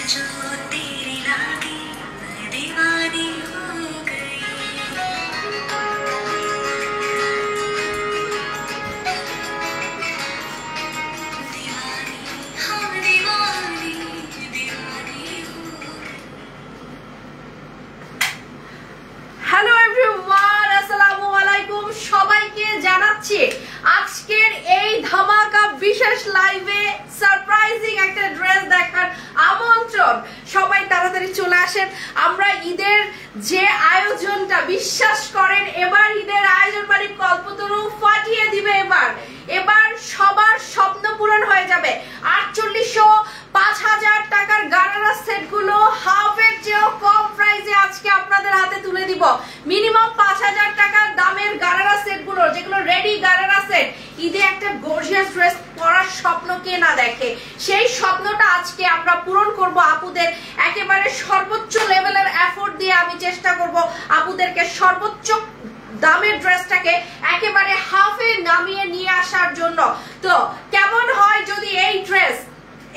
जो तेरी लागी मैं दीवानी हो गई। दीवानी हाँ दीवानी दीवानी हो। হ্যালো এভরিওয়ান, আসসালামু আলাইকুম। সবাইকে জানাচ্ছি আজকের এই ধামাকা বিশেষ লাইভে সারপ্রাইজিং একটা ড্রেস দেখার আমন্ত্রণ। সবাই তাড়াতাড়ি চলে আসেন। আমরা ঈদের যে আয়োজনটা, বিশ্বাস করেন এবার ঈদের আয়োজন মানে কল্পতরু ফাটিয়ে দিবে। এবার সবার স্বপ্ন পূরণ হয়ে যাবে। 4800 5000 টাকার গারারা সেটগুলো হাফের চেয়েও কম প্রাইসে আজকে আপনাদের হাতে তুলে দিব। মিনিমাম 5000 টাকার দামের গারারা সেটগুলো, যেগুলো রেডি গারারা সেট, ঈদে একটা গর্জিয়াস ড্রেস পরার স্বপ্ন কে না দেখে, সেই স্বপ্নটা আজকে আমরা পূরণ করব আপুদের। একেবারে সর্বোচ্চ লেভেলের এফোর্ট দিয়ে আমি চেষ্টা করব আপুদেরকে সর্বোচ্চ দামের ড্রেসটাকে একেবারে হাফে নামিয়ে নিয়ে আসার জন্য। তো কেমন হয় যদি এই ড্রেস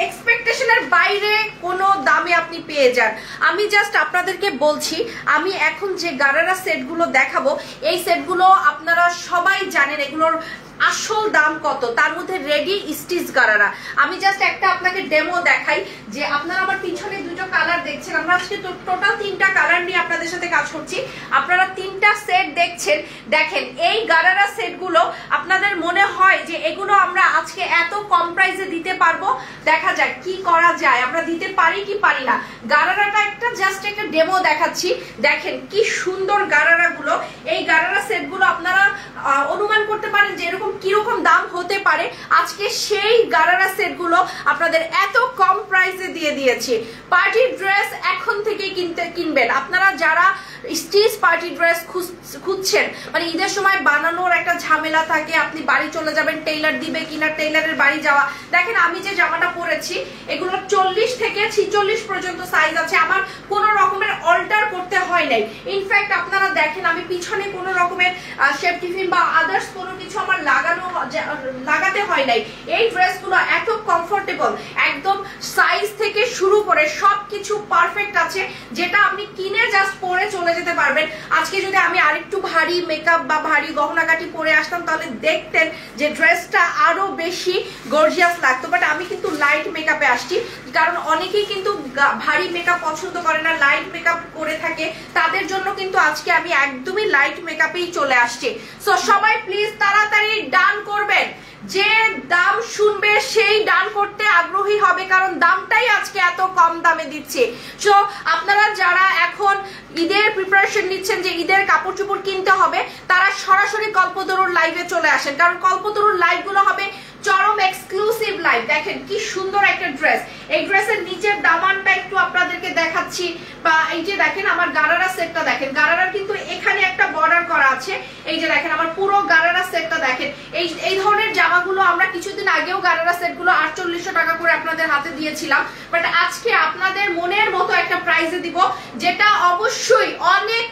এক্সপেকটেশনের বাইরে কোনো দামে আপনি পেয়ে যান? আমি জাস্ট আপনাদেরকে বলছি, আমি এখন যে গারারা সেটগুলো দেখাবো, এই সেটগুলো আপনারা সবাই জানেন এগুলোর আসল দাম কত। তার মধ্যে রেডি স্টিচ গারারা। আমি জাস্ট একটা আপনাকে ডেমো দেখাই যে আপনারা আমার পিছনে দুটো কালার দেখছেন। আমরা আজকে টোটাল 3টা কালার নিয়ে আপনাদের সাথে কাজ করছি। আপনারা 3টা সেট দেখছেন। দেখেন এই গারারা সেটগুলো আপনাদের মনে হয় যে এগুলো আমরা আজকে এত কম প্রাইসে দিতে পারবো? দেখা যাক কি করা যায়, আমরা দিতে পারি কি পারি না। গারারাটা একটা জাস্ট একটা ডেমো দেখাচ্ছি। দেখেন কি সুন্দর গারারা গুলো। এই গারারা সেটগুলো আপনারা অনুমান করতে পারেন যে এরকম কিরকম দাম হতে পারে। আজকে সেই গারারা সেটগুলো আপনাদের এত কম প্রাইসে দিয়ে দিয়েছি। পার্টি ড্রেস এখন থেকে কিনবেন আপনারা যারা স্টিচ পার্টি ড্রেস খুঁজছেন, মানে ঈদের সময় বানানোর একটা ঝামেলা থাকে, আপনি বাড়ি চলে যাবেন, টেইলার দিবে কিনা, টেইলারের বাড়ি যাওয়া। দেখেন আমি যে জামাটা পরেছি এগুলো 40 থেকে 46 পর্যন্ত সাইজ আছে। আমার কোনো রকমের অল্টার করতে হয় নাই। ইনফ্যাক্ট আপনারা দেখেন আমি পিছনে কোনো রকমের শেপ টিফিন বা আদার্স কোনো কিছু আমার লাগাতে হয় নাই। এই ড্রেসগুলো এত কমফোর্টেবল, একদম সাইজ থেকে শুরু করে সবকিছু পারফেক্ট আছে, যেটা আপনি কিনে জাস্ট পরে চলে যেতে পারবেন। আজকে যদি আমি আরেকটু ভারী মেকআপ বা ভারী গহনাগাটি পরে আসতাম তাহলে দেখতেন যে ড্রেসটা আরো বেশি গর্জিয়াস লাগতো। বাট আমি কিন্তু লাইট মেকআপে আসছি, কারণ অনেকেই কিন্তু ভারী মেকআপ পছন্দ করে না, লাইট মেকআপ করে থাকে। তাদের জন্য কিন্তু আজকে আমি একদমই লাইট মেকআপেই চলে আসছি। সো সবাই প্লিজ তাড়াতাড়ি ডান করবেন। যে দাম শুনবে সেই ডান করতে আগ্রহী হবে, কারণ দামটাই আজকে এত কম দামে দিচ্ছে। সো আপনারা যারা এখন ঈদের প্রিপারেশন নিচ্ছেন যে ঈদের কাপড় চোপড় কিনতে হবে, তারা সরাসরি কল্পতরুর লাইভে চলে আসেন, কারণ কল্পতরুর লাইভগুলো হবে চরম এক্সক্লুসিভ লাইভ। দেখেন কি সুন্দর একটা ড্রেস। এই ড্রেসের নিচের দামানটা একটু আপনাদেরকে দেখাচ্ছি, বা এই যে দেখেন আমার গারারা সেটটা দেখেন, গারারার কিন্তু এখানে একটা বর্ডার করা আছে। এই যে দেখেন আমার পুরো গারারা সেটটা দেখেন। এই ধরনের জামাগুলো আমরা কিছুদিন আগেও গারারা সেটগুলো 4800 টাকা করে আপনাদের হাতে দিয়েছিলাম। বাট আজকে আপনাদের মনের মতো একটা প্রাইসে দিব, যেটা অবশ্যই অনেক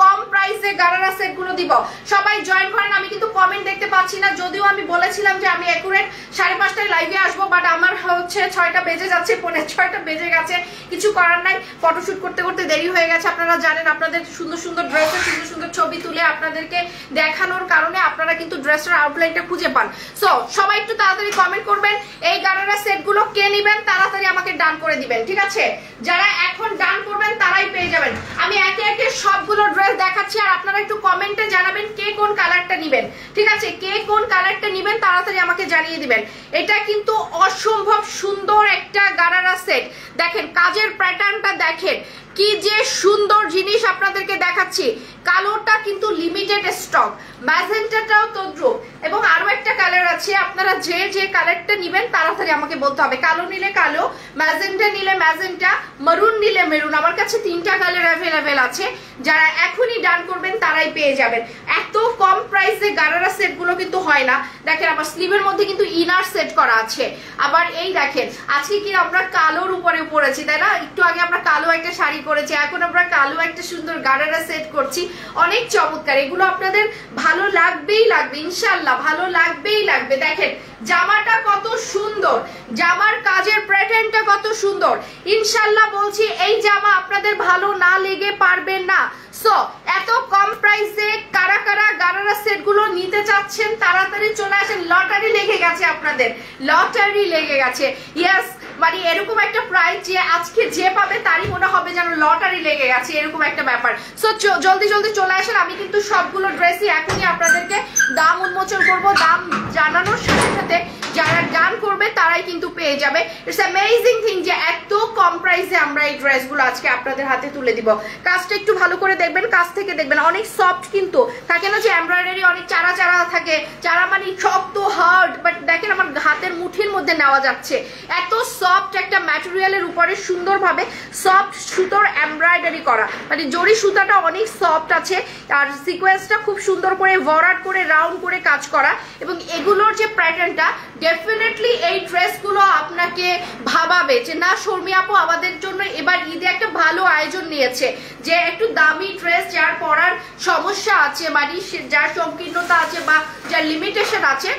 কম, প্রাইসে গারারা সেটগুলো দিব। সবাই জয়েন করেন। আমি কিন্তু কমেন্ট দেখতে পাচ্ছি না, যদিও আমি বলেছিলাম যে আমি একুরেট 5:30টায় লাইভে আসবো, বাট আমার হচ্ছে 6টা বেজে যাচ্ছে, 6:45 বেজে গেছে। কিছু করার নাই, ফটোশুট করতে করতে দেরি হয়ে গেছে। আপনারা জানেন আপনাদের সুন্দর সুন্দর ড্রেসের সুন্দর সুন্দর ছবি তুলে আপনাদেরকে দেখানোর কারণে আপনারা কিন্তু ড্রেসের আউটলাইনটা খুঁজে পান। সো সবাই একটু তাড়াতাড়ি কমেন্ট করবেন এই গারারা সেটগুলো কে নেবেন, তাড়াতাড়ি আমাকে ডান করে দিবেন, ঠিক আছে? যারা এখন ডান করবেন তারাই পেয়ে যাবেন। আমি একে একে সবগুলো ড্রেস দেখাচ্ছি, আর আপনারা একটু কমেন্টে জানাবেন কে কোন কালারটা নেবেন, ঠিক আছে? কে কোন কালারটা নেবেন তাড়াতাড়ি আমাকে জানিয়ে দিবেন। এটা কিন্তু অসম্ভব সুন্দর একটা গারারা সেট। দেখেন কাজের প্যাটার্নটা দেখেন, কি যে সুন্দর জিনিস আপনাদেরকে দেখাচ্ছি। কালোটা কিন্তু লিমিটেড স্টক, ম্যাজেন্টাটাও তদ্রুপ, এবং আরো একটা কালার আছে। আপনারা যে কালারটা নেবেন তাড়াতাড়ি আমাকে বলতে হবে। কালো নিলে কালো, ম্যাজেন্টা নিলে ম্যাজেন্টা, মেরুন নিলে মেরুন। আমার কাছে 3টা কালার অ্যাভেলেবেল আছে। যারা এখনই ডান করবেন তারাই পেয়ে যাবেন। এত কম প্রাইসে গারারা সেটগুলো কিন্তু হয় না। দেখেন আমার স্লিভের মধ্যে কিন্তু ইনার সেট করা আছে। আবার এই দেখেন আজকে কি আমরা কালোর উপরে পরেছি, তাই না? একটু আগে আমরা কালো একটা শাড়ি করেছি, এখন আমরা কালো একটা সুন্দর গারারা সেট করছি। অনেক চমৎকার, এগুলো আপনাদের ভালো লাগবেই লাগবে, ইনশাআল্লাহ ভালো লাগবেই লাগবে। দেখেন জামাটা কত সুন্দর, জামার কাজ কাজের প্যাটার্নটা কত সুন্দর। ইনশাল্লাহ বলছি এই জামা আপনাদের ভালো না লেগে পারবেন না। সো এত কম প্রাইসে কারা কারা গারারা সেট গুলো নিতে চাচ্ছেন তাড়াতাড়ি চলে আসেন। লটারি লেগে গেছে আপনাদের, লটারি লেগে গেছে। ইয়েস, মানে এরকম একটা প্রাইস যে আজকে যে পাবে তারই মনে হবে যেন লটারি লেগে গেছে, এরকম একটা ব্যাপার। সো জলদি জলদি চলে আসেন। আমি কিন্তু সবগুলো ড্রেসই এখনই আপনাদেরকে দাম উন্মোচন করব। দাম জানানোর সাথে সাথে যারা গান করবে তারাই কিন্তু পেয়ে যাবে। ইটস অ্যামেজিং থিং যে এত কম প্রাইসে আমরা এই ড্রেসগুলো আজকে আপনাদের হাতে তুলে দিব। কাজটা একটু ভালো করে দেখবেন, কাজ থেকে দেখবেন, অনেক সফট কিন্তু থাকে না যে এমব্রয়ডারি অনেক চারা চারা থাকে, চারা মানে শক্ত হার্ড, বাট দেখেন আমার হাতের মুঠির মধ্যে নেওয়া যাচ্ছে। এত সফট একটা ম্যাটেরিয়ালের উপরে সুন্দরভাবে সফট সুতোর এমব্রয়ডারি করা, মানে জরি সুতাটা অনেক সফট আছে আর সিকোয়েন্সটা খুব সুন্দর করে ভরাট করে রাউন্ড করে কাজ করা। এবং এগুলোর যে প্যাটার্নটা ডেফিনেটলি এই ড্রেসগুলো আপনাকে ভাবাবে যে না শর্মি আপু আমাদের জন্য এবার ঈদে একটা ভালো আয়োজন নিয়েছে, যে একটু দামি ড্রেস যার পরার সমস্যা আছে, মানে যার সংকীর্ণতা আছে বা যার লিমিটেশন আছে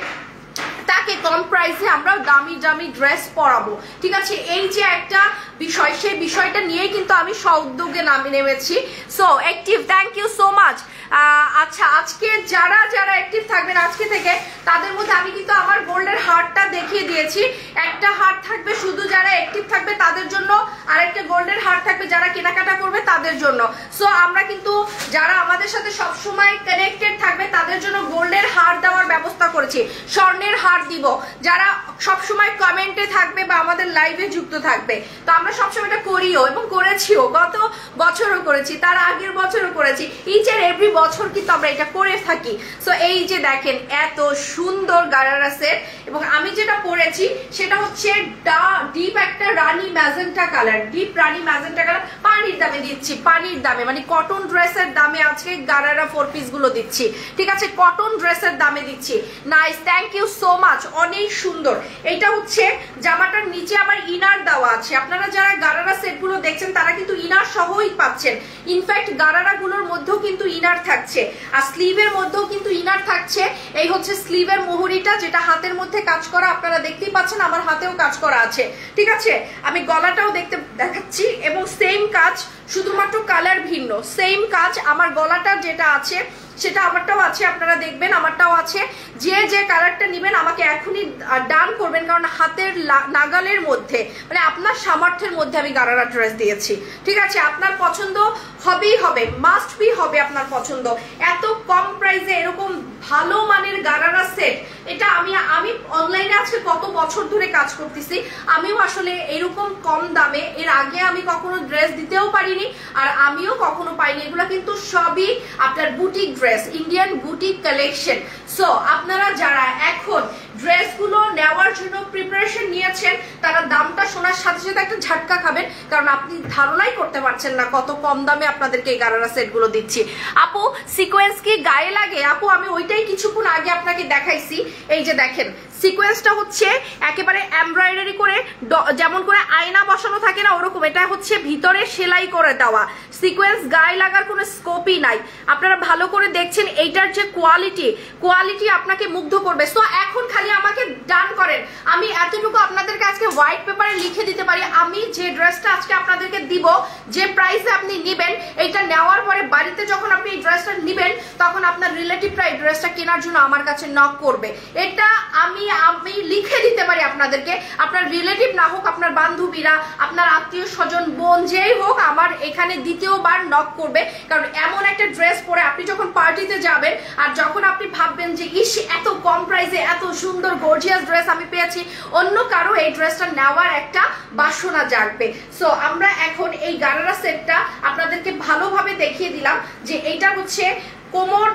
তাকে কম প্রাইসে আমরা দামি দামি ড্রেস পরাবো। ঠিক আছে, এই যে একটা বিষয়, সেই বিষয়টা নিয়ে কিন্তু আমি সউদ্যোগে নেমেছি। So active, thank you so much. আচ্ছা, আজকে যারা যারা অ্যাক্টিভ থাকবেন আজকে থেকে তাদের মধ্যে আমি কিন্তু আমার গোল্ডের হারটা দেখিয়ে দিয়েছি। একটা হার থাকবে শুধু যারা অ্যাক্টিভ থাকবে তাদের জন্য, আর একটা গোল্ডের হার থাকবে যারা কেনাকাটা করবে তাদের জন্য। সো আমরা কিন্তু যারা আমাদের সাথে সবসময় কানেক্টেড থাকবে তাদের জন্য গোল্ডের হার দেওয়ার ব্যবস্থা করেছি, স্বর্ণের হার দিব যারা সবসময় কমেন্টে থাকবে বা আমাদের লাইভে যুক্ত থাকবে। তো আমরা সবসময় এটা করিও এবং করেছিও, গত বছরও করেছি, তার আগের বছরও করেছি, ইচ এন্ড এভরি বছর কিন্তু আমরা এটা করে থাকি। সো এই যে দেখেন এত সুন্দর গারারা সেট, এবং আমি যেটা পরেছি সেটা হচ্ছে ডিপ একটা রানী ম্যাজেন্টা কালার, ডিপ রানী ম্যাজেন্টা কালার। পানির দামে দিচ্ছি, পানির দামে, মানে কটন ড্রেসের দামে আজকে গারারা 4 পিস গুলো দিচ্ছি। ঠিক আছে, কটন ড্রেসের দামে দিচ্ছি। Nice, thank you so much, অনেক সুন্দর। এটা হচ্ছে জামাটার নিচে আবার ইনার দেওয়া আছে। আপনারা যারা গারারা সেট গুলো দেখছেন তারা কিন্তু ইনার সহই পাচ্ছেন। ইনফ্যাক্ট গারারা গুলোর মধ্যেও কিন্তু ইনার থাকছে, আর স্লিভের মধ্যেও কিন্তু ইনার থাকছে। এই হচ্ছে স্লিভের মুহুরিটা, যেটা হাতের মধ্যে কাজ করা, আপনারা দেখতেই পাচ্ছেন আমার হাতেও কাজ করা আছে। ঠিক আছে, আমি গলাটাও দেখাচ্ছি, এবং সেম কাজ, শুধুমাত্র কালার ভিন্ন, সেম কাজ। আমার গলাটা যেটা আছে সেটা আমারটাও আছে, আপনারা দেখবেন আমারটাও আছে। যে যে কালারটা নেবেন আমাকে এখনই ডান করবেন, কারণ হাতের নাগালের মধ্যে, মানে আপনার সামর্থ্যের মধ্যে আমি গারারা ড্রেস দিয়েছি। ঠিক আছে, আপনার পছন্দ হবেই হবে, মাস্ট বি হবে আপনার পছন্দ। এত কম প্রাইসে এরকম ভালো মানের গারারা সেট, এটা আমি অনলাইনে আজকে কত বছর ধরে কাজ করতেছি, আমিও আসলে এরকম কম দামে এর আগে আমি কখনো ড্রেস দিতেও পারিনি, আর আমিও কখনো পাইনি। এগুলো কিন্তু সবই আপনার boutique dress, Indian boutique collection. So আপনারা যারা এখন ড্রেসগুলো নেওয়ার জন্য প্রিপারেশন নিয়েছেন তারা দামটা শোনার সাথে সাথে একটা ঝটকা খাবেন, কারণ আপনি ধারণাই করতে পারছেন না কত কম দামে আপনাদেরকে এই গারারা সেটগুলো দিচ্ছি। আপু সিকোয়েন্স কি গায়ে লাগে? আপু আমি ওইটাই কিছুক্ষণ আগে আপনাকে দেখাইছি। এই যে দেখেন সিকোয়েন্সটা হচ্ছে একেবারে এমব্রয়ডারি করে, যেমন করে আয়না বসানো থাকে না ওরকম, এটা হচ্ছে ভিতরে সেলাই করে দেওয়া। সিকোয়েন্স গায়ে লাগার কোনো স্কোপই নাই। আপনারা ভালো করে দেখছেন এইটার যে কোয়ালিটি আপনাকে মুগ্ধ করবে। সো এখন খালি আমাকে ডান করেন, আমি এতটুকু আপনাদেরকে আজকে হোয়াইট পেপারে লিখে দিতে পারি, আমি যে ড্রেসটা আজকে আপনাদেরকে দিব, যে প্রাইসে আপনি নিবেন, এইটা নেওয়ার পরে বাড়িতে যখন আপনি এই ড্রেসটা নিবেন তখন আপনার রিলেটিভরা এই ড্রেসটা কেনার জন্য আমার কাছে নক করবে। এটা আমি লিখে দিতে পারি আপনাদেরকে। আপনার রিলেটিভ না হোক, আপনার বান্ধবীরা, আপনার আত্মীয় স্বজন, বোন, যেই হোক, আমার এখানে দ্বিতীয়বার নক করবে। কারণ এমন একটা ড্রেস পরে আপনি যখন পার্টিতে যাবেন, আর যখন আপনি ভাববেন যে ইস এত কম প্রাইসে এত সুন্দর গর্জিয়াস ড্রেস আমি পেয়েছি, অন্য কারো এই ড্রেসটা নেওয়ার একটা বাসনা জাগবে। সো আমরা এখন এই গারারা সেটটা আপনাদেরকে ভালোভাবে দেখিয়ে দিলাম যে এইটা হচ্ছে কোমর,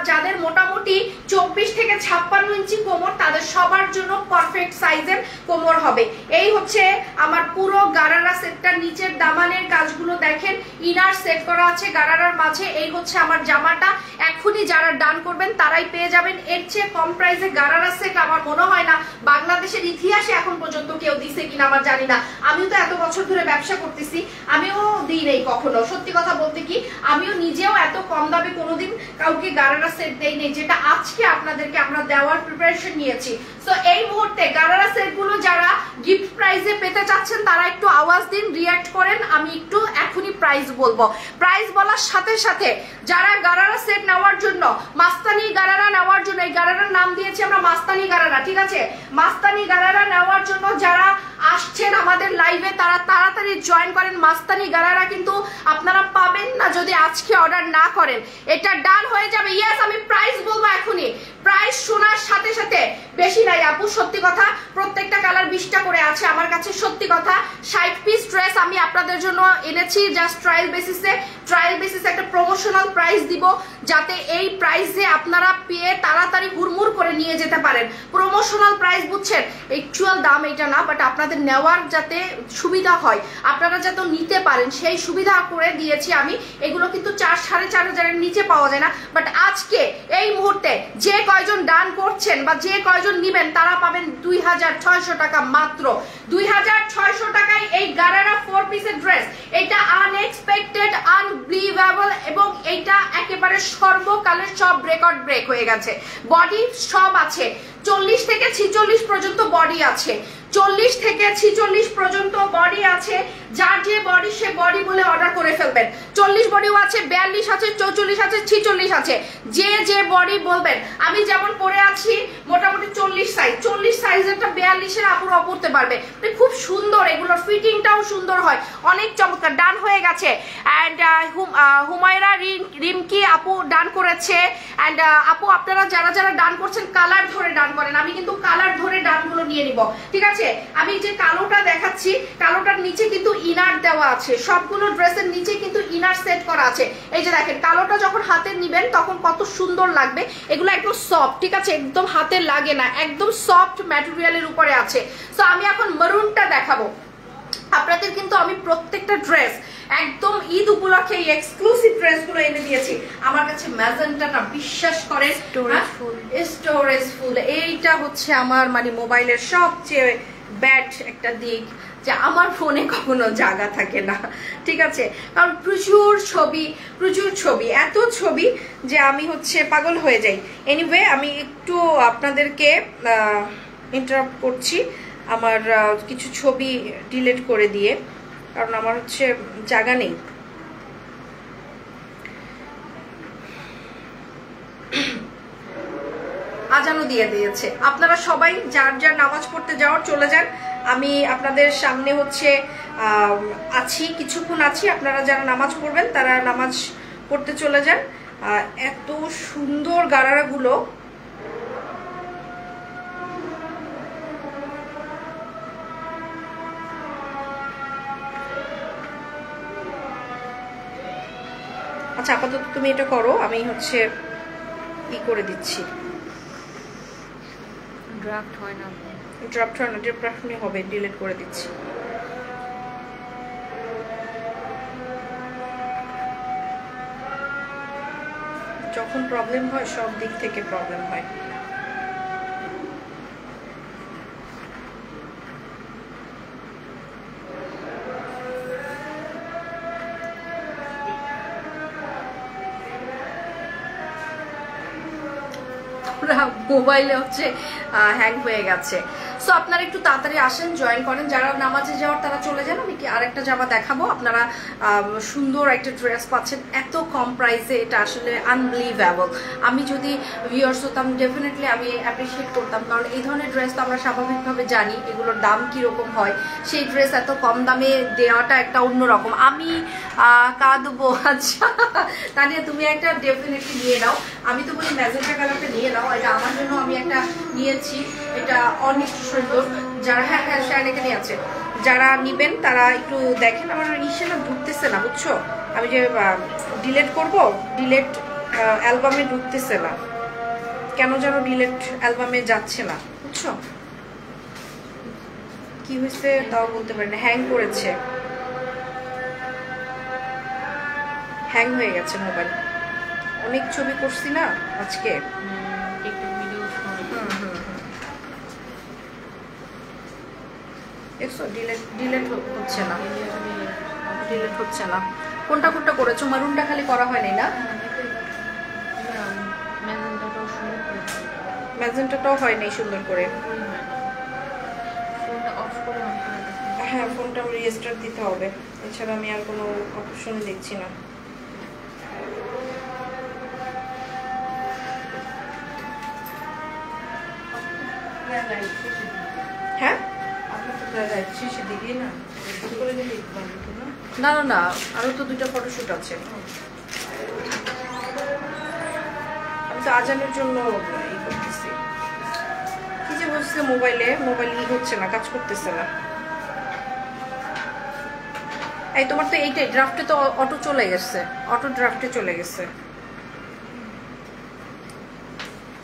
যাদের মোটামুটি 24 থেকে 56 ইঞ্চি কোমর, তাদের সবার জন্য পারফেক্ট সাইজের কোমর হবে। এই হচ্ছে আমার পুরো গারারা সেটটা। নিচের দামানের কাজগুলো দেখেন, ইনার সেট করা আছে গারারার মাঝে। এই হচ্ছে আমার জামাটা। এখনই যারা ডান করবেন তারাই পেয়ে যাবেন। এর চেয়ে কম প্রাইসে গারারা সেট আমার মনে হয় না বাংলাদেশের ইতিহাসে এখন পর্যন্ত কেউ দিছে কিনা আমার জানি না। আমিও তো এত বছর ধরে ব্যবসা করতেছি, আমিও দিই নেই কখনো। সত্যি কথা বলতে কি, আমিও নিজেও এত কম দামে কোনোদিন কাউকে গারারা সেট দেই নেই, যেটা আজকে আপনাদেরকে আমরা দেওয়ার প্রিপারেশন নিয়েছি। সো এই মুহূর্তে গারারা সেট গুলো যারা গিফট প্রাইসে পেতে চাচ্ছেন তারা একটু আওয়াজ দিন, রিঅ্যাক্ট করেন, আমি একটু এখনই প্রাইস বলবো। প্রাইস বলার সাথে সাথে যারা গারারা সেট নেওয়ার জন্য, মাস্তানি গারারা নেওয়ার জন্য, এই গারারার নাম দিয়েছি আমরা মাস্তানি গারারা, ঠিক আছে? মাস্তানি গারারা নেওয়ার জন্য যারা আসছেন আমাদের লাইভে তারা তাড়াতাড়ি জয়েন করেন। মাস্তানি গারারা কিন্তু আপনারা পাবেন না যদি আজকে অর্ডার না করেন। এটা ডান হয়ে যাবে। ইয়েস, আমি প্রাইস বলবো এখনই। প্রাইস শোনার সাথে সাথে বেশি নাই আপু, সত্যি কথা, প্রত্যেকটা কালার 20টা করে আছে আমার কাছে, সত্যি কথা। 60 পিস ড্রেস আমি আপনাদের জন্য এনেছি জাস্ট ট্রায়াল বেসিসে। ট্রায়াল বেসিসে একটা প্রমোশনাল প্রাইস দিব, যাতে এই প্রাইসে আপনারা পেয়ে তাড়াতাড়ি হুড়মুড় করে নিয়ে যেতে পারেন। প্রমোশনাল প্রাইস বুঝছেন, অ্যাকচুয়াল দাম এটা না, বাট আপনাদের নেওয়ার যাতে সুবিধা হয়, আপনারা যাতে নিতে পারেন সেই সুবিধা করে দিয়েছি আমি। এগুলো কিন্তু 4-4.5 নিচে পাওয়া যায় না, বাট আজকে এই মুহূর্তে যে কয়জন ডান করছেন বা যে কয়জন নিবেন তারা পাবেন 2600 টাকা মাত্র। 2600 টাকায় এই গারারা 4 পিসের ড্রেস। এটা আনএক্সপেক্টেড, আনবিলিভেবল, এবং এইটা একেবারে সর্বকালের সব রেকর্ড ব্রেক হয়ে গেছে। বডি সব আছে, 40 থেকে 46 পর্যন্ত বডি আছে, 40 থেকে 46 পর্যন্ত বডি আছে। যার যে বডি সে বডি বলে অর্ডার করে ফেলবেন। 40 বডিও আছে, 42 আছে, 44 আছে, 46 আছে, যে যে বডি বলবেন। আমি যেমন পরে আছি মোটামুটি 40 সাইজ, 40 সাইজেরটা 42-এর আপুরা পরতে পারবে। খুব সুন্দর, এগুলোর ফিটিংটাও সুন্দর হয়, অনেক চমৎকার। ডান হয়ে গেছে। অ্যান্ড হুমায়রা রিমকি আপু ডান করেছে। অ্যান্ড আপু আপনারা যারা যারা ডান করছেন কালার ধরে ডান করেন, আমি কিন্তু কালার ধরে ডানগুলো নিয়ে নিব, ঠিক আছে? আমি যে কালোটা দেখাচ্ছি, কালোটার নিচে কিন্তু ইনার দেওয়া আছে, সবগুলো ড্রেসের নিচে কিন্তু ইনার সেট করা আছে। এই যে দেখেন, কালোটা যখন হাতে নিবেন তখন কত সুন্দর লাগবে। এগুলো একদম সফট, ঠিক আছে? একদম হাতে লাগে না, একদম সফট ম্যাটেরিয়ালের উপরে আছে। সো আমি এখন মেরুনটা দেখাবো আপনাদের। কিন্তু আমি প্রত্যেকটা ড্রেস একদম ঈদ উপলক্ষে এই এক্সক্লুসিভ ড্রেসগুলো এনে দিয়েছি। আমার কাছে ম্যাজেন্টাটা বিশ্বাস করে স্টোরেজ ফুল, এইটা হচ্ছে আমার মানে মোবাইলের সবচেয়ে ব্যাড একটা দিক, যে আমার ফোনে কখনো জায়গা থাকে না, ঠিক আছে? কারণ প্রচুর ছবি, এত ছবি যে আমি হচ্ছে পাগল হয়ে যাই। এনিওয়ে, আমি একটু আপনাদেরকে ইন্টারাপ্ট করছি আমার কিছু ছবি ডিলিট করে দিয়ে, কারণ আমার হচ্ছে জায়গা নেই। আজানও দিয়ে দিয়েছে। আপনারা সবাই যার যার নামাজ পড়তে যাওয়ার চলে যান। আমি আপনাদের সামনে হচ্ছে আছি, কিছুক্ষণ আছি। আপনারা যারা নামাজ পড়বেন তারা নামাজ পড়তে চলে যান। এত সুন্দর গারারাগুলো, আচ্ছা আপাতত তুমি এটা করো, আমি হচ্ছে ই করে দিচ্ছি। ড্রাফট হয় না, ড্রাফট হবে, ডিলিট করে দিচ্ছি। যখন প্রবলেম হয় সব দিক থেকে প্রবলেম হয়। মোবাইলে হচ্ছে হ্যাং হয়ে গেছে। সো আপনারা একটু তাড়াতাড়ি আসেন, জয়েন করেন। যারা নামাজে যাওয়ার তারা চলে যান। আমি কি আরেকটা জামা দেখাবো, আপনারা সুন্দর একটা ড্রেস পাচ্ছেন এত কম প্রাইসে, এটা আসলে আনবিলিভেবল। আমি যদি ভিউয়ার্স হতাম ডেফিনেটলি আমি অ্যাপ্রিসিয়েট করতাম, কারণ এই ধরনের ড্রেস তো আমরা স্বাভাবিকভাবে জানি এগুলোর দাম কীরকম হয়। সেই ড্রেস এত কম দামে দেওয়াটা একটা অন্যরকম। আমি কাঁদবো। আচ্ছা তানিয়া, তুমি একটা ডেফিনেটলি নিয়ে নাও। আমি তো বলি ম্যাজেন্টা কালারটা নিয়ে নাও, এটা আমার জন্য আমি একটা নিয়েছি, এটা অনেক সুন্দর। যারা হ্যাঁ এখানে আছে, যারা নিবেন তারা একটু দেখেন। আমার ইসে না ঢুকতেছে না, বুঝছো? আমি যে ডিলেট করব, ডিলেট অ্যালবামে ঢুকতেছে না কেন যেন, ডিলেট অ্যালবামে যাচ্ছে না, বুঝছো? কি হয়েছে তাও বলতে পারি না, হ্যাং করেছে, হ্যাং হয়ে গেছে মোবাইল। অনেক ছবি করছি না আজকে, ডিলেট হচ্ছে না, ডিলেট হচ্ছে না। কোনটা কোনটা করেছো? মারুনটা খালি করা হয়নি না, ম্যাজেন্টাটাও হয়নি সুন্দর করে। হ্যাঁ, ফোনটা রিস্টার্ট দিতে হবে, এছাড়া আমি আর কোনো অপশন দেখছি না। হ্যাঁ, না না না, আরো তো 2টা ফটোশুট আছে। আমি তো আজানের জন্য ই করতেছি, কি যে বলছে মোবাইল ই হচ্ছে না, কাজ করতেছে না। এই তোমার তো এইটাই ড্রাফটে তো অটো চলে গেছে, অটো ড্রাফটে চলে গেছে।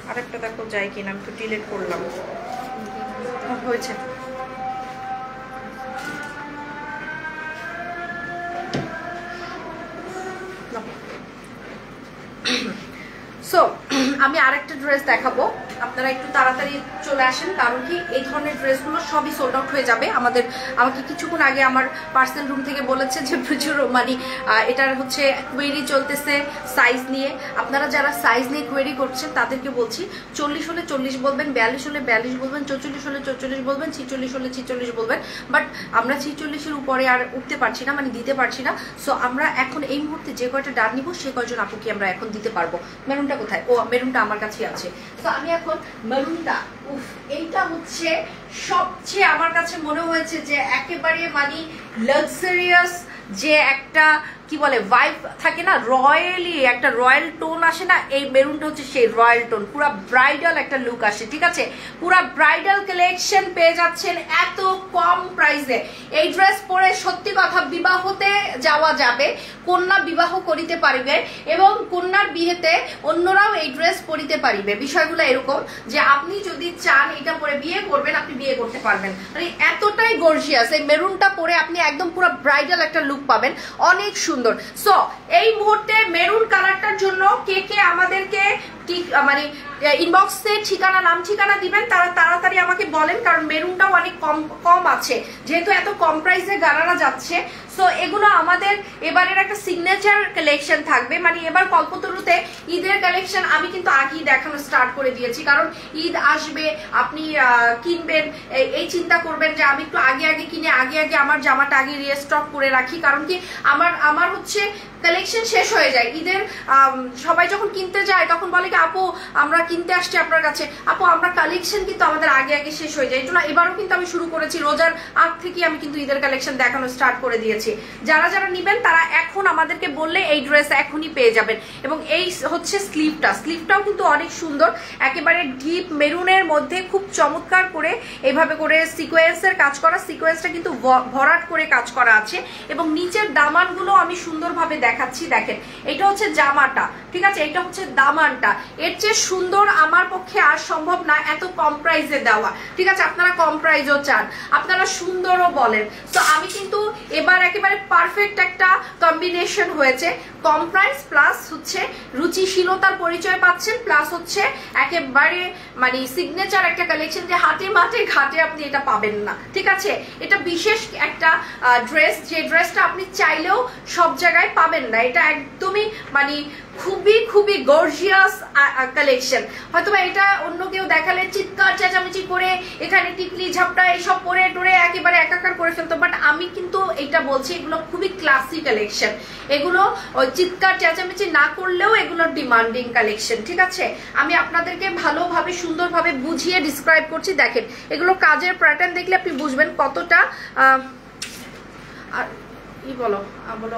আরেকটা দেখো যায় কিনা, আমি তো ডিলিট করলাম। হয়েছে। সো আমি আরেকটা ড্রেস দেখাবো, আপনারা একটু তাড়াতাড়ি চলে আসেন, কারণ কি এই ধরনের ড্রেসগুলো সবই সোল্ড আউট হয়ে যাবে। আমাকে কিছুক্ষণ আগে আমার পার্সোনাল রুম থেকে বলেছে যে প্রচুর মানে এটার হচ্ছে কোয়েরি চলতেছে সাইজ নিয়ে। আপনারা যারা সাইজ নিয়ে কোয়েরি করছেন তাদেরকে বলছি 40 হলে 40 বলবেন, 42 হলে 42 বলবেন, 44 হলে 44 বলবেন, 46 হলে 46 বলবেন। বাট আমরা 46-এর উপরে আর উঠতে পারছি না, মানে দিতে পারছি না। সো আমরা এখন এই মুহূর্তে যে কয়টা ডান নিব সে কয়জন আপুকে আমরা এখন দিতে পারবো। মেরুনটা কোথায়? ও মেরুনটা আমার কাছেই আছে। তো আমি এখন মেরুনটা, এইটা হচ্ছে সবচেয়ে আমার কাছে মনে হয়েছে যে একেবারে মানে লাক্সারিয়াস, যে একটা কি বলে ভাইব থাকে না, রয়্যালি একটা রয়্যাল টোন আসে না, এই মেরুনটা হচ্ছে সেই রয়্যাল টোন। পুরা ব্রাইডাল একটা লুক আসে, ঠিক আছে? পুরা ব্রাইডাল কালেকশন পেয়ে যাচ্ছেন এত কম প্রাইসে। এই ড্রেস পরে সত্যি কথা বিবাহতে যাওয়া যাবে, কন্যা বিবাহ করিতে পারিবে এবং কন্যার বিয়েতে অন্যরাও এই ড্রেস পরিতে পারিবে। বিষয়গুলো এরকম যে আপনি যদি চান এটা পরে বিয়ে করবেন, আপনি বিয়ে করতে পারবেন, মানে এতটাই গর্জিয়াস। এই মেরুনটা পরে আপনি একদম পুরো ব্রাইডাল একটা লুক পাবেন, অনেক সুন্দর। সো এই মুহূর্তে মেরুন কালারটার জন্য কে কে আমাদেরকে মানে ইনবক্সে ঠিকানা, নাম ঠিকানা দিবেন, তারা তাড়াতাড়ি আমাকে বলেন, কারণ মেরুনটাও অনেক কম আছে, যেহেতু এত কম প্রাইসে গারারা যাচ্ছে। সো এগুলো আমাদের এবারের একটা সিগনেচার কালেকশন থাকবে, মানে এবার কল্পতরুতে ঈদের কালেকশন আমি কিন্তু আগেই দেখানো স্টার্ট করে দিয়েছি, কারণ ঈদ আসবে, আপনি কিনবেন এই চিন্তা করবেন যে আমি একটু আগে কিনে আগে আমার জামাটা আগে রিস্টক করে রাখি, কারণ কি আমার হচ্ছে কালেকশন শেষ হয়ে যায় ঈদের। সবাই যখন কিনতে যায় তখন বলে কি আপু আমরা কিনতে আসছি আপনার কাছে, আপু আমরা কালেকশন কিন্তু আমাদের আগে শেষ হয়ে যায়। এই জন্য এবারও কিন্তু আমি শুরু করেছি, রোজার আগ থেকে আমি কিন্তু ঈদের কালেকশন দেখানো স্টার্ট করে দিয়েছি। যারা নিবেন তারা এখন আমাদেরকে বললে এই ড্রেস এখনই পেয়ে যাবেন। এবং এই হচ্ছে স্লিভটাও কিন্তু অনেক সুন্দর, একেবারে ডিপ মেরুনের মধ্যে খুব চমৎকার করে এইভাবে করে সিকোয়েন্সের কাজ করা, সিকোয়েন্সটা কিন্তু ভরাট করে কাজ করা আছে এবং নিচের দামানগুলো আমি সুন্দরভাবে দেখাচ্ছি। দেখেন এটা হচ্ছে জামাটা, ঠিক আছে? এটা হচ্ছে দামানটা। এর চেয়ে সুন্দর আমার পক্ষে আর সম্ভব না এত কম প্রাইসে দেওয়া, ঠিক আছে? আপনারা কম প্রাইসও চান, আপনারা সুন্দরও বলেন। তো আমি কিন্তু এবার একেবারে পারফেক্ট একটা কম্বিনেশন হয়েছে, কম প্রাইস প্লাস হচ্ছে রুচিশীলতার পরিচয় পাচ্ছেন, প্লাস হচ্ছে একেবারে মানে সিগনেচার একটা কালেকশন, যে হাতে মাঠে ঘাটে আপনি এটা পাবেন না, ঠিক আছে? এটা বিশেষ একটা ড্রেস, যে ড্রেসটা আপনি চাইলেও সব জায়গায় পাবেন না। এটা একদমই মানে খুবই গর্জিয়াস কালেকশন। হয়তোবা এটা অন্য কেউ দেখালে চিৎকার চেঁচামেচি করে এখানে টিকলি ঝাপটা এইসব পরে টোরে একেবারে একাকার করে ফেলতো, বাট আমি কিন্তু এটা বলছি এগুলো খুবই ক্লাসি কালেকশন, এগুলো ওই চিৎকার চেঁচামেচি না করলেও এগুলো ডিমান্ডিং কালেকশন, ঠিক আছে? আমি আপনাদেরকে ভালোভাবে সুন্দরভাবে বুঝিয়ে ডিসক্রাইব করছি। দেখেন এগুলো কাজের প্যাটার্ন দেখলে আপনি বুঝবেন কতটা। আর কি বলো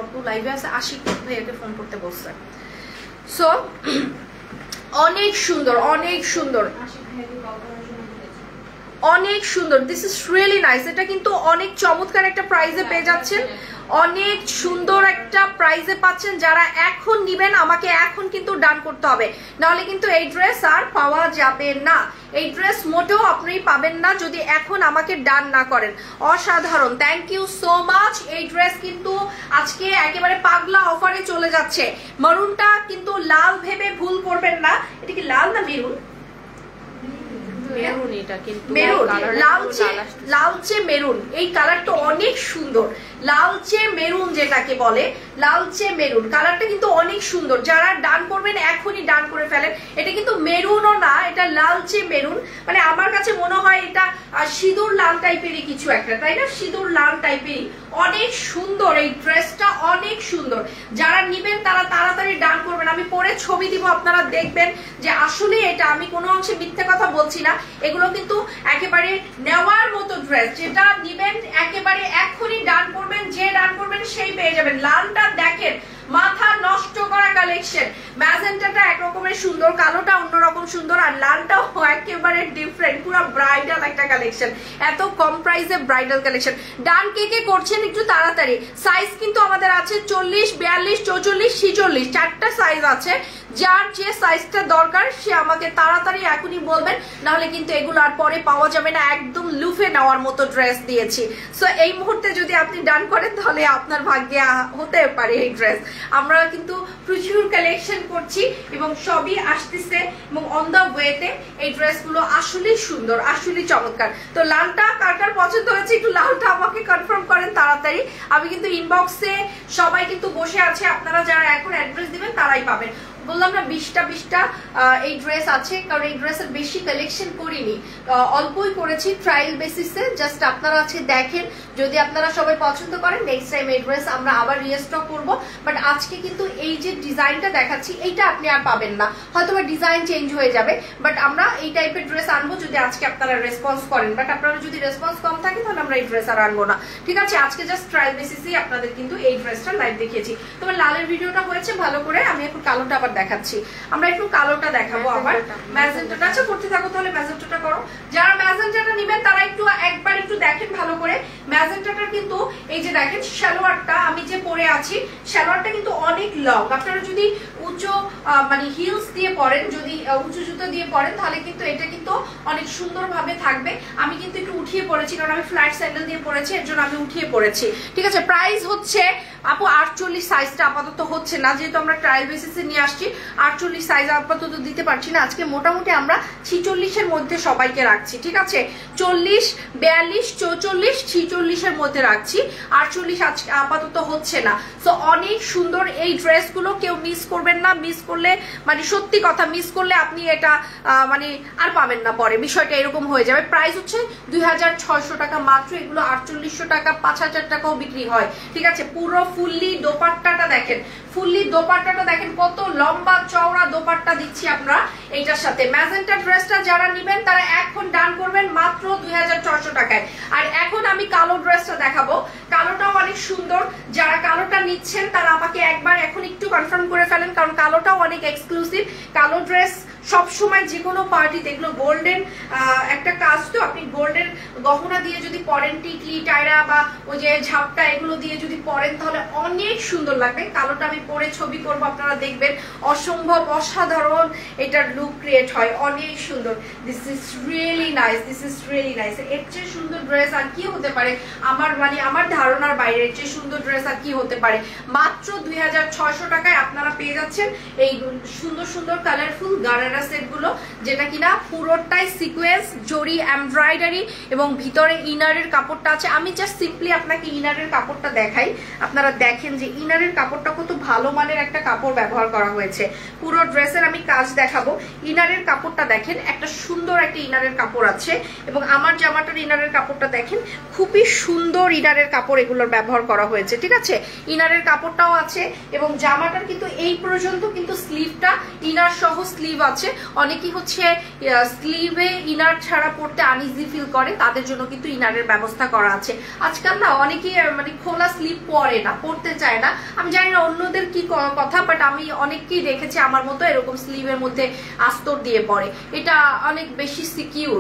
আপু লাইভে আছে, আশিক ভাইয়াকে ফোন করতে বলছে। সো অনেক সুন্দর, দিস ইজ রিয়েলি নাইস। এটা কিন্তু অনেক চমৎকার একটা প্রাইজে পেয়ে যাচ্ছেন, অনেক সুন্দর একটা প্রাইজে পাচ্ছেন। যারা এখন নিবেন আমাকে এখন কিন্তু ডান করতে হবে, নাহলে কিন্তু এই ড্রেস আর পাওয়া যাবে না। এই ড্রেস মোটেও আপনি পাবেন না যদি এখন আমাকে ডান না করেন। অসাধারণ, থ্যাংক ইউ সো মাচ। এই ড্রেস কিন্তু আজকে একেবারে পাগলা অফারে চলে যাচ্ছে। মেরুনটা কিন্তু লাল ভেবে ভুল করবেন না, এটা কি লাল না মেরুন? লালচে মেরুন, এই কালারটা অনেক সুন্দর। লালচে মেরুন যেটাকে বলে লালচে মেরুন কালারটা কিন্তু অনেক সুন্দর। যারা ডান করবেন এখনই ডান করে ফেলেন। এটা কিন্তু মেরুনও না, এটা লালচে মেরুন, মানে আমার কাছে মনে হয় এটা সিঁদুর লাল টাইপেরই কিছু একটা, তাই না? সিঁদুর লাল টাইপেরই অনেক সুন্দর এই ড্রেসটা, অনেক সুন্দর। যারা নিবেন তারা তাড়াতাড়ি ডান করবেন। আমি পরে ছবি দিব, আপনারা দেখবেন যে আসলে এটা আমি কোনো অংশে মিথ্যে কথা বলছি না। এগুলো কিন্তু একেবারে নেওয়ার মতো ড্রেস। যেটা নিবেন একেবারে এখনই ডান করবেন, যে ডান করবেন সেই পেয়ে যাবেন। লালটা দেখেন, মাথা নষ্ট করা কালেকশন। ম্যাজেন্টাটা একরকমের সুন্দর, কালোটা অন্যরকম সুন্দর, আর লালটাও একেবারে ডিফারেন্ট, পুরো ব্রাইডাল একটা কালেকশন। এত কম প্রাইসে ব্রাইডাল কালেকশন। ডান কে কে করছেন একটু তাড়াতাড়ি। সাইজ কিন্তু আমাদের আছে 40, 42, 44, 46, 4টা সাইজ আছে। যার যে সাইজটা দরকার সে আমাকে তাড়াতাড়ি এখনই বলবেন, নাহলে কিন্তু এগুলো আর পরে পাওয়া যাবে না। একদম লুফে নেওয়ার মতো ড্রেস দিয়েছি। সো এই মুহূর্তে যদি আপনি ডান করেন তাহলে আপনার ভাগ্যে হতে পারে এই ড্রেস। আমরা কিন্তু প্রচুর কালেকশন করছি এবং সবই আসতেছে এবং অন দা ওয়েতে। এই ড্রেসগুলো আসলেই সুন্দর, আসলেই চমৎকার। তো লালটা কার কার পছন্দ হয়েছে একটু লালটা আমাকে কনফার্ম করেন তাড়াতাড়ি। আমি কিন্তু ইনবক্সে সবাই কিন্তু বসে আছে, আপনারা যারা এখন অ্যাড্রেস দিবেন তারাই পাবেন। বললাম না 20টা এই ড্রেস আছে, কারণ এই ড্রেসের বেশি কালেকশন করিনি, অল্পই করেছি ট্রায়াল বেসিসে। জাস্ট আপনারা আছে দেখেন, যদি আপনারা সবাই পছন্দ করেন নেক্সট টাইম এই ড্রেস আমরা আবার রিস্টক করব। বাট আজকে কিন্তু এই যে ডিজাইনটা দেখাচ্ছি এইটা আপনি আর পাবেন না, হয়তো ডিজাইন চেঞ্জ হয়ে যাবে। বাট আমরা এই টাইপের ড্রেস আনবো যদি আজকে আপনারা রেসপন্স করেন। বাট আপনারা যদি রেসপন্স কম থাকে তাহলে আমরা এই ড্রেস আর আনবো না, ঠিক আছে? আজকে জাস্ট ট্রায়াল বেসিসেই আপনাদের কিন্তু এই ড্রেসটা লাইভ দেখিয়েছি। তোমার লালের ভিডিওটা হয়েছে ভালো করে, আমি এখন কালোটা আবার দেখাচ্ছি। আমরা একটু কালোটা দেখাবো আবার। ম্যাজেন্টাটা আচ্ছা করতে থাকো, তাহলে ম্যাজেন্টাটা করো। যারা ম্যাজেন্টাটা নেবেন তারা একটু একবার একটু দেখেন ভালো করে। ম্যাজেন্টাটার কিন্তু এই যে দেখেন সালোয়ারটা আমি যে পরে আছি, সালোয়ারটা কিন্তু অনেক লং। আপনারা যদি উঁচু মানে হিলস দিয়ে পরেন, যদি উঁচু জুতো দিয়ে পরেন তাহলে কিন্তু এটা কিন্তু অনেক সুন্দরভাবে থাকবে। আমি কিন্তু একটু উঠিয়ে পড়েছি, কারণ আমি ফ্ল্যাট স্যান্ডেল দিয়ে পরেছি, এর জন্য আমি উঠিয়ে পড়েছি, ঠিক আছে? প্রাইস হচ্ছে আপু 48 সাইজটা আপাতত হচ্ছে না, যেহেতু আমরা ট্রায়াল বেসিসে নিয়ে আসছি। 48 সাইজ আপাতত দিতে পারছি না। আজকে মোটামুটি আমরা 46-এর মধ্যে সবাইকে রাখছি, ঠিক আছে? 40, 42, 44, 46-এর মধ্যে রাখছি। 48 আজকে আপাতত হচ্ছে না। সো অনেক সুন্দর এই ড্রেসগুলো, কেউ মিস করবেন না। মিস করলে মানে সত্যি কথা, মিস করলে আপনি এটা মানে আর পাবেন না পরে, বিষয়টা এরকম হয়ে যাবে। প্রাইস হচ্ছে 2600 টাকা মাত্র। এগুলো 4800 টাকা, 5000 টাকাও বিক্রি হয়, ঠিক আছে? পুরো ফুললি দোপাট্টাটা দেখেন, ফুললি দোপাট্টাটা দেখেন, কত লম্বা চওড়া দোপাট্টা দিচ্ছি আমরা এইটার সাথে। ম্যাজেন্টা ড্রেসটা যারা নেবেন তারা এখন ডান করবেন মাত্র 2600 টাকায়। আর এখন আমি কালো ড্রেসটা দেখাবো। কালোটাও অনেক সুন্দর। যারা কালোটা নিচ্ছেন তারা আমাকে একবার এখন একটু কনফার্ম করে ফেলেন, কারণ কালোটাও অনেক এক্সক্লুসিভ। কালো ড্রেস সবসময় যে কোনো পার্টিতে, এগুলো গোল্ডেন একটা কাজ, তো আপনি গোল্ডেন গহনা দিয়ে যদি পরেন, টিকলি টায়রা বা ওই যে ঝাপটা এগুলো দিয়ে যদি পরেন তাহলে অনেক সুন্দর লাগবে। কালোটা আমি পরে ছবি করবো, আপনারা দেখবেন অসম্ভব অসাধারণ এটার লুক ক্রিয়েট হয়, অনেক সুন্দর। This is really nice, this is really nice. এর চেয়ে সুন্দর ড্রেস আর কি হতে পারে? আমার মানে আমার ধারণার বাইরে এর চেয়ে সুন্দর ড্রেস আর কি হতে পারে? মাত্র 2600 টাকায় আপনারা পেয়ে যাচ্ছেন এই সুন্দর সুন্দর কালারফুল গারারা সেটগুলো, যেটা কিনা পুরোটাই সিকোয়েন্স, জরি, এমব্রয়ডারি এবং ভিতরে ইনারের কাপড়টা আছে। আমি জাস্ট সিম্পলি আপনাকে ইনারের কাপড়টা দেখাই, আপনারা দেখেন যে ইনারের কাপড়টা কত ভালো মানের একটা কাপড় ব্যবহার করা হয়েছে। পুরো ড্রেসের আমি কাজ দেখাবো। ইনারের কাপড়টা দেখেন, একটা সুন্দর একটা ইনারের কাপড় আছে এবং আমার জামাটার ইনারের কাপড়টা দেখেন, খুবই সুন্দর ইনারের কাপড় এগুলোর ব্যবহার করা হয়েছে, ঠিক আছে? ইনারের কাপড়টাও আছে এবং জামাটার কিন্তু এই পর্যন্ত কিন্তু স্লিভটা ইনার সহ স্লিভ আছে। অনেকেই হচ্ছে স্লিভে ইনার ছাড়া পড়তে আনইজি ফিল করে, তাদের জন্য কিন্তু ইনারের ব্যবস্থা করা আছে। আজকাল না অনেকেই মানে খোলা স্লিভ পরে না, পড়তে চায় না। আমি জানি না অন্যদের কি কথা, বাট আমি অনেককেই দেখেছি আমার মতো এরকম স্লিভের মধ্যে আস্তর দিয়ে পরে। এটা অনেক বেশি সিকিউর।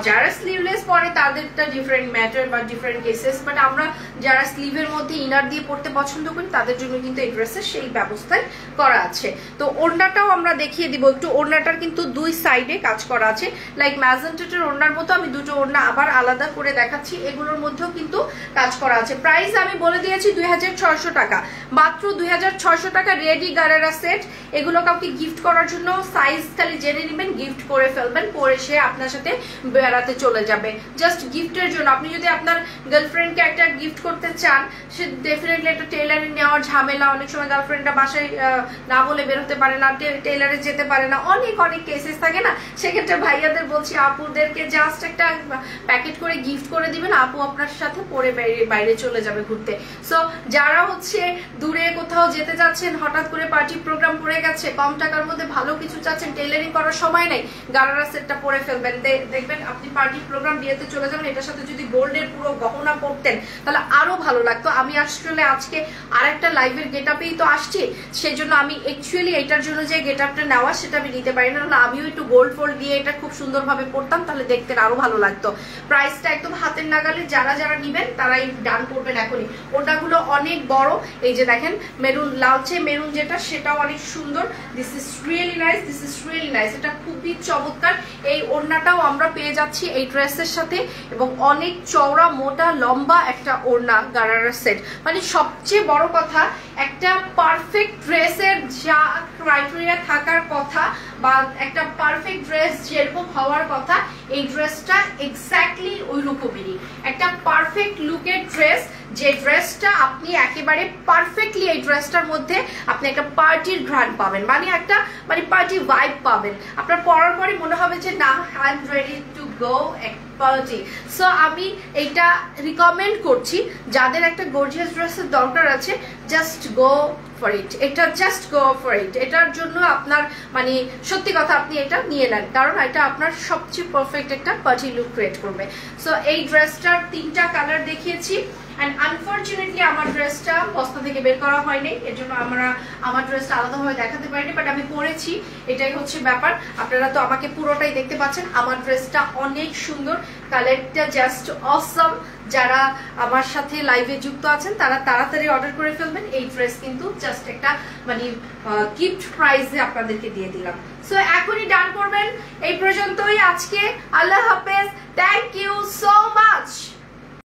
যারা স্লিভলেস পরে তাদেরটা ডিফারেন্ট ম্যাটার বা ডিফারেন্ট কেসেস, বাট আমরা যারা স্লিভের মধ্যে ইনার দিয়ে পড়তে পছন্দ করি তাদের জন্য কিন্তু এই ড্রেসের সেই ব্যবস্থায় করা আছে। তো ওড়নাটাও আমরা দেখিয়ে দিব, একটু ওড়নাটা ওড়নাটার কিন্তু দুই সাইডে কাজ করা আছে, লাইক ম্যাজেন্টেটের ওড়নার মতো। আমি দুটো ওড়না আবার আলাদা করে দেখাচ্ছি, এগুলোর মধ্যেও কিন্তু কাজ করা আছে। প্রাইস আমি বলে দিয়েছি 2600 টাকা, মাত্র 2600 টাকা। রেডি গারারা সেট, এগুলো কাউকে গিফট করার জন্য সাইজ খালি জেনে নেবেন, গিফট করে ফেলবেন, পরে সে আপনার সাথে বেড়াতে চলে যাবে, জাস্ট গিফটের জন্য। আপনি যদি আপনার গার্লফ্রেন্ডকে একটা গিফট করতে চান, সে ডেফিনেটলি একটা টেইলারে নেওয়ার ঝামেলা, অনেক সময় গার্লফ্রেন্ডরা বাসায় না বলে বেরোতে পারে না, টেইলারে যেতে পারে না, অনেক অনেক কেসেস থাকে না। সেক্ষেত্রে ভাইয়াদের বলছি, আপুদেরকে জাস্ট একটা প্যাকেট করে গিফট করে দিবেন, আপু আপনার সাথে পরে বাইরে চলে যাবে ঘুরতে। সো যারা হচ্ছে দূরে কোথাও যেতে যাচ্ছেন, হঠাৎ করে পার্টি প্রোগ্রাম পড়ে গেছে, কম টাকার মধ্যে ভালো কিছু চাচ্ছেন, টেইলারিং করার সময় নেই, গারারা সেটটা পরে ফেলবেন, দেখবেন আপনি পার্টি প্রোগ্রাম বিয়েতে চলে যাবেন। এটার সাথে যদি গোল্ডের পুরো গহনা পরতেন তাহলে আরো ভালো লাগতো। আমি আসলে আজকে আর একটা লাইভের গেট আপেই তো আসছি, সেই জন্য আমি অ্যাকচুয়ালি এটার জন্য যে গেট আপটা নেওয়া সেটা আমি নিতে পারি না, আমিও একটু গোল্ড ফোল্ড দিয়ে এটা খুব সুন্দরভাবে পরতাম, তাহলে দেখতে আরো ভালো লাগতো। প্রাইসটা একদম হাতের নাগালে, যারা যারা নিবেন তারাই ডান করবেন এখনই। ওটাগুলো অনেক বড়, এই যে দেখেন মেরুন, লালচে মেরুন যেটা, সেটাও অনেক সুন্দর। This is really nice, this is really nice, এটা খুবই চমৎকার। এই ওড়নাটাও আমরা পেয়ে যাচ্ছি এই ড্রেসের সাথে, এবং অনেক চওড়া মোটা লম্বা একটা ওড়না গারারা সেট। মানে সবচেয়ে বড় কথা, একটা পারফেক্ট ড্রেসের যা ক্রাইটেরিয়া থাকার কথা, বা একটা পারফেক্ট ড্রেস যেরকম হওয়ার কথা, এই ড্রেসটা এক্স্যাক্টলি ওই রকমেরই একটা পারফেক্ট লুকের ড্রেস, যে ড্রেসটা আপনি একেবারে পারফেক্টলি, এই ড্রেসটার মধ্যে আপনি একটা পার্টির ঘ্রাণ পাবেন, মানে একটা পার্টি ভাইব পাবেন। আপনার পরার পরে মনে হবে যে না, I am ready to go party. So আমি এইটা রিকমেন্ড করছি, যাদের একটা গর্জিয়াস ড্রেসের দরকার আছে, জাস্ট গো ফর ইট, এটা জাস্ট গো ফর ইট। এটার জন্য আপনার সত্যি কথা, আপনি এটা নিয়ে নেন, কারণ এটা আপনার সবচেয়ে পারফেক্ট একটা পার্টি লুক ক্রিয়েট করবে। সো এই ড্রেসটার 3টা কালার দেখিয়েছি, এন্ড আনফরচুনেটলি আমার ড্রেসটা বস্তা থেকে বের করা হয়নি, এর জন্য আমার ড্রেসটা আলাদাভাবে দেখাতে পারিনি, বাট আমি পরেছি, এটাই হচ্ছে ব্যাপার। আপনারা তো আমাকে পুরোটাই দেখতে পাচ্ছেন। আমার ড্রেসটা অনেক সুন্দর, কালারটা জাস্ট অসম। যারা আমার সাথে লাইভে যুক্ত আছেন তারা তাড়াতাড়ি অর্ডার করে ফেলবেন। এই ড্রেস কিন্তু জাস্ট একটা গিফট প্রাইজে আপনাদেরকে দিয়ে দিলাম। সো এখনই ডান করবেন। এই পর্যন্তই আজকে, আল্লাহ হাফেজ, থ্যাংক ইউ সো মাচ।